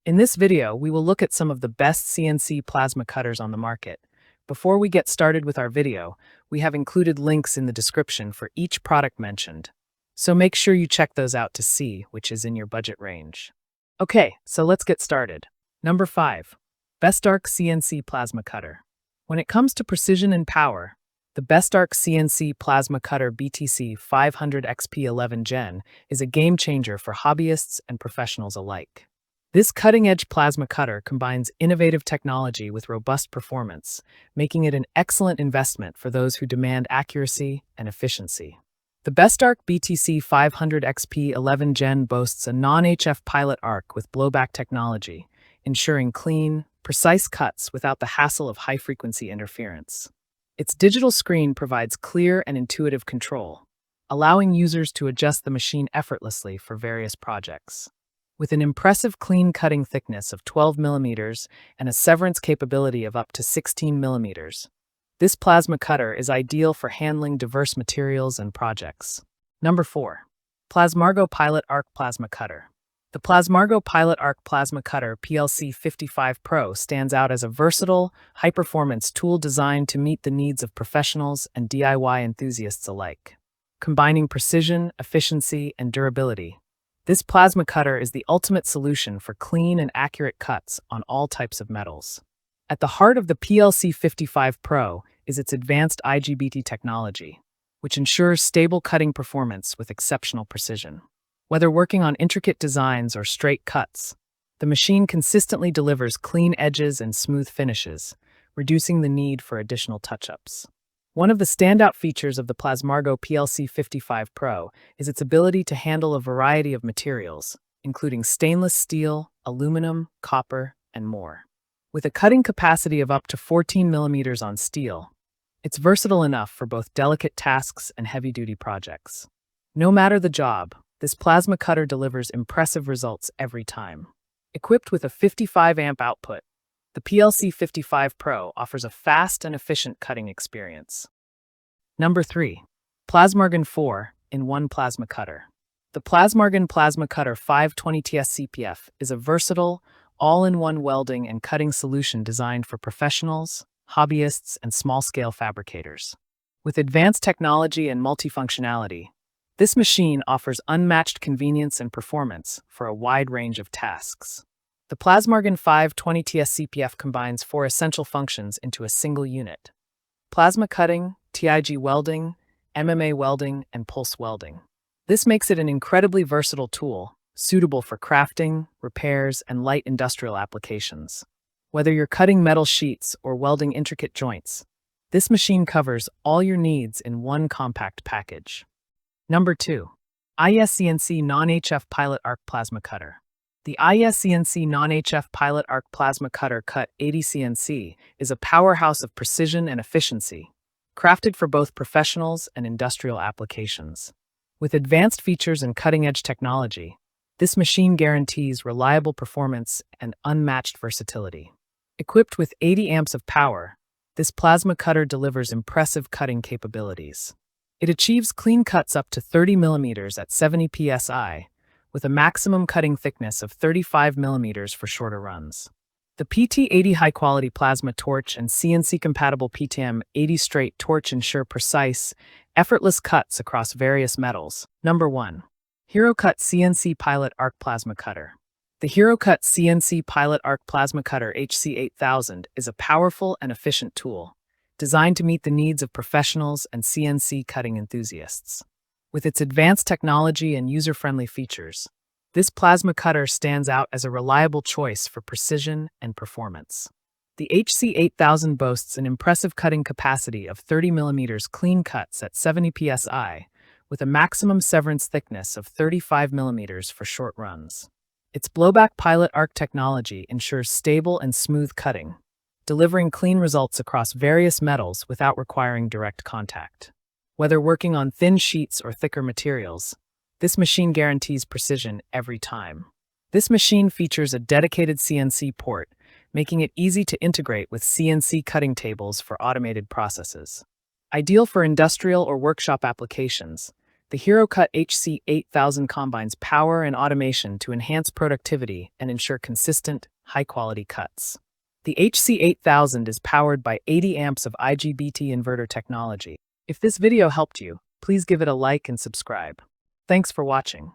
In this video, we will look at some of the best CNC plasma cutters on the market. Before we get started with our video, we have included links in the description for each product mentioned. So make sure you check those out to see which is in your budget range. Okay, so let's get started. Number 5. BestArc CNC Plasma Cutter. When it comes to precision and power, the BestArc CNC Plasma Cutter BTC 500 XP11 Gen is a game changer for hobbyists and professionals alike. This cutting-edge plasma cutter combines innovative technology with robust performance, making it an excellent investment for those who demand accuracy and efficiency. The BestArc BTC 500 XP11 Gen boasts a non-HF pilot arc with blowback technology, ensuring clean, precise cuts without the hassle of high-frequency interference. Its digital screen provides clear and intuitive control, allowing users to adjust the machine effortlessly for various projects. With an impressive clean cutting thickness of 12 millimeters and a severance capability of up to 16 millimeters, this plasma cutter is ideal for handling diverse materials and projects. Number 4. Plasmargo Pilot Arc Plasma Cutter. The Plasmargo Pilot Arc Plasma Cutter PLC 55 Pro stands out as a versatile, high-performance tool designed to meet the needs of professionals and DIY enthusiasts alike. Combining precision, efficiency, and durability, this plasma cutter is the ultimate solution for clean and accurate cuts on all types of metals. At the heart of the PLC 55 Pro is its advanced IGBT technology, which ensures stable cutting performance with exceptional precision. Whether working on intricate designs or straight cuts, the machine consistently delivers clean edges and smooth finishes, reducing the need for additional touch-ups. One of the standout features of the Plasmargo PLC 55 Pro is its ability to handle a variety of materials, including stainless steel, aluminum, copper, and more. With a cutting capacity of up to 14 millimeters on steel, it's versatile enough for both delicate tasks and heavy-duty projects. No matter the job, this plasma cutter delivers impressive results every time. Equipped with a 55-amp output, the PLC 55 Pro offers a fast and efficient cutting experience. Number 3. Plasmargon 4-in-1 Plasma Cutter. The Plasmargon Plasma Cutter 520TS CPF is a versatile, all-in-one welding and cutting solution designed for professionals, hobbyists, and small-scale fabricators. With advanced technology and multifunctionality, this machine offers unmatched convenience and performance for a wide range of tasks. The Plasmargon 520TS CPF combines 4 essential functions into a single unit: plasma cutting, TIG welding, MMA welding, and pulse welding. This makes it an incredibly versatile tool, suitable for crafting, repairs, and light industrial applications. Whether you're cutting metal sheets or welding intricate joints, this machine covers all your needs in one compact package. Number 2. CNC Non-HF Pilot Arc Plasma Cutter. The CNC Non-HF Pilot Arc Plasma Cutter Cut 80 CNC is a powerhouse of precision and efficiency, crafted for both professionals and industrial applications. With advanced features and cutting-edge technology, this machine guarantees reliable performance and unmatched versatility. Equipped with 80 amps of power, this plasma cutter delivers impressive cutting capabilities. It achieves clean cuts up to 30 millimeters at 70 psi, with a maximum cutting thickness of 35 millimeters for shorter runs. The PT80 high-quality plasma torch and CNC-compatible PTM80 straight torch ensure precise, effortless cuts across various metals. Number 1. HeroCut CNC Pilot Arc Plasma Cutter. The HeroCut CNC Pilot Arc Plasma Cutter HC8000 is a powerful and efficient tool, designed to meet the needs of professionals and CNC cutting enthusiasts. With its advanced technology and user-friendly features, this plasma cutter stands out as a reliable choice for precision and performance. The HC8000 boasts an impressive cutting capacity of 30 millimeters clean cuts at 70 psi, with a maximum severance thickness of 35 millimeters for short runs. Its blowback pilot arc technology ensures stable and smooth cutting, delivering clean results across various metals without requiring direct contact. Whether working on thin sheets or thicker materials, this machine guarantees precision every time. This machine features a dedicated CNC port, making it easy to integrate with CNC cutting tables for automated processes. Ideal for industrial or workshop applications, The HeroCut HC8000 combines power and automation to enhance productivity and ensure consistent, high-quality cuts. The HC8000 is powered by 80 amps of IGBT inverter technology. If this video helped you, please give it a like and subscribe. Thanks for watching.